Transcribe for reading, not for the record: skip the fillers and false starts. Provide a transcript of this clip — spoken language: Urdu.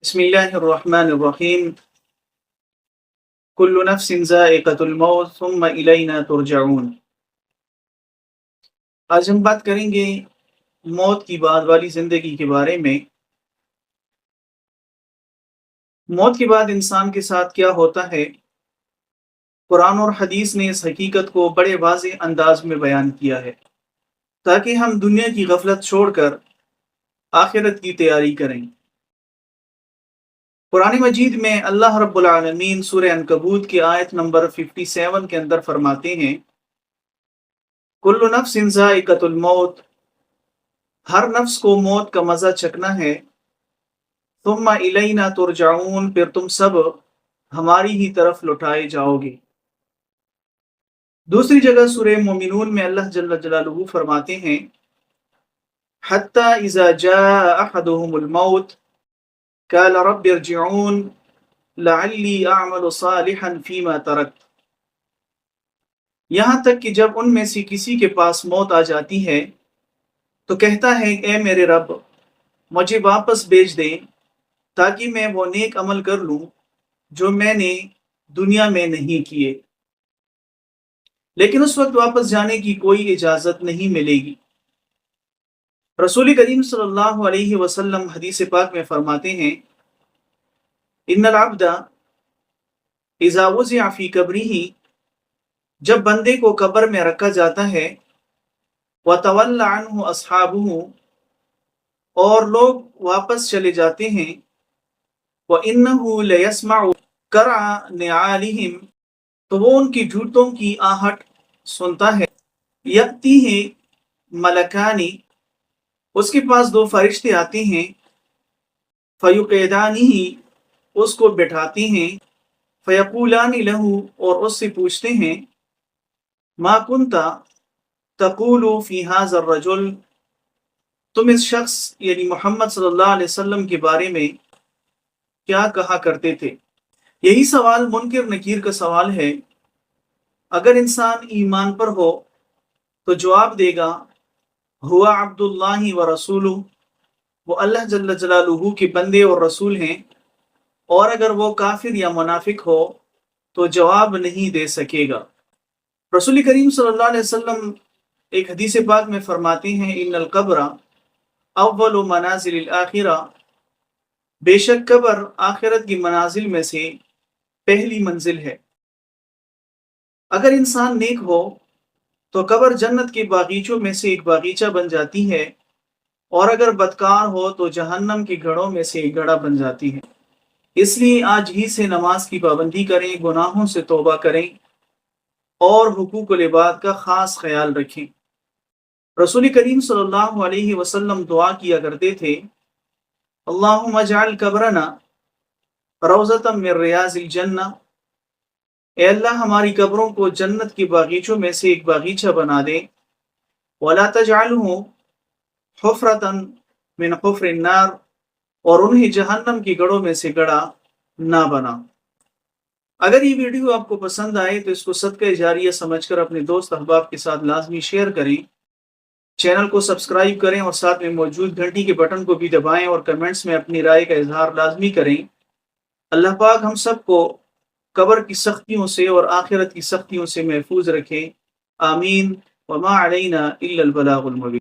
بسم اللہ الرحمن الرحیم کل نفس ذائقۃ الموت ثم الینا ترجعون۔ آج ہم بات کریں گے موت کی بعد والی زندگی کے بارے میں۔ موت کے بعد انسان کے ساتھ کیا ہوتا ہے؟ قرآن اور حدیث نے اس حقیقت کو بڑے واضح انداز میں بیان کیا ہے تاکہ ہم دنیا کی غفلت چھوڑ کر آخرت کی تیاری کریں۔ قرآن مجید میں اللہ رب العالمین سورہ عنکبوت کی آیت نمبر 57 کے اندر فرماتے ہیں، کل نفس ذائقۃ الموت، ہر نفس کو موت کا مزہ چکھنا ہے، ثم الینا ترجعون، پھر تم سب ہماری ہی طرف لوٹائے جاؤ گے۔ دوسری جگہ سورہ مومنون میں اللہ جل جلالہ فرماتے ہیں، حتی اذا جاء احدهم الموت قال رب ارجعون لعلی اعمل صالحا فیما ترکت، یہاں تک کہ جب ان میں سے کسی کے پاس موت آ جاتی ہے تو کہتا ہے، اے میرے رب مجھے واپس بھیج دیں تاکہ میں وہ نیک عمل کر لوں جو میں نے دنیا میں نہیں کیے، لیکن اس وقت واپس جانے کی کوئی اجازت نہیں ملے گی۔ رسول کریم صلی اللہ علیہ وسلم حدیث پاک میں فرماتے ہیں، ان العبد اذا وضع فی قبرہ، جب بندے کو قبر میں رکھا جاتا ہے، وتولى عنہ اصحابہ، اور لوگ واپس چلے جاتے ہیں، وانہ لیسمع قرع نعالہم، تو وہ ان کی جوتوں کی آہٹ سنتا ہے، یأتیہ ملکانی، اس کے پاس دو فرشتے آتے ہیں، فیقعدانہ، اس کو بٹھاتے ہیں، فیقولان لہ، اور اس سے پوچھتے ہیں، ما کنت تقول فی ھذا الرجل، تم اس شخص یعنی محمد صلی اللہ علیہ وسلم کے بارے میں کیا کہا کرتے تھے؟ یہی سوال منکر نکیر کا سوال ہے۔ اگر انسان ایمان پر ہو تو جواب دے گا، ہوا عبد اللہ و رسولہ، وہ اللہ جل جلالہ کے بندے اور رسول ہیں، اور اگر وہ کافر یا منافق ہو تو جواب نہیں دے سکے گا۔ رسول کریم صلی اللہ علیہ وسلم ایک حدیث پاک میں فرماتے ہیں، ان القبر اول منازل الآخرہ، بے شک قبر آخرت کی منازل میں سے پہلی منزل ہے۔ اگر انسان نیک ہو تو قبر جنت کے باغیچوں میں سے ایک باغیچہ بن جاتی ہے، اور اگر بدکار ہو تو جہنم کے گڑھوں میں سے ایک گڑھا بن جاتی ہے۔ اس لیے آج ہی سے نماز کی پابندی کریں، گناہوں سے توبہ کریں، اور حقوق العباد کا خاص خیال رکھیں۔ رسول کریم صلی اللہ علیہ وسلم دعا کیا کرتے تھے، اللہم اجعل قبرنا روضۃ من ریاض الجنہ، اے اللہ ہماری قبروں کو جنت کے باغیچوں میں سے ایک باغیچہ بنا دے، ولا تجعلہ حفرۃ من حفر النار، اور انہیں جہنم کی گڑھوں میں سے گڑھا نہ بنا۔ اگر یہ ویڈیو آپ کو پسند آئے تو اس کو صدقہ جاریہ سمجھ کر اپنے دوست احباب کے ساتھ لازمی شیئر کریں، چینل کو سبسکرائب کریں، اور ساتھ میں موجود گھنٹی کے بٹن کو بھی دبائیں، اور کمنٹس میں اپنی رائے کا اظہار لازمی کریں۔ اللہ پاک ہم سب کو قبر کی سختیوں سے اور آخرت کی سختیوں سے محفوظ رکھے، آمین۔ وما علینا الا البلاغ المبین۔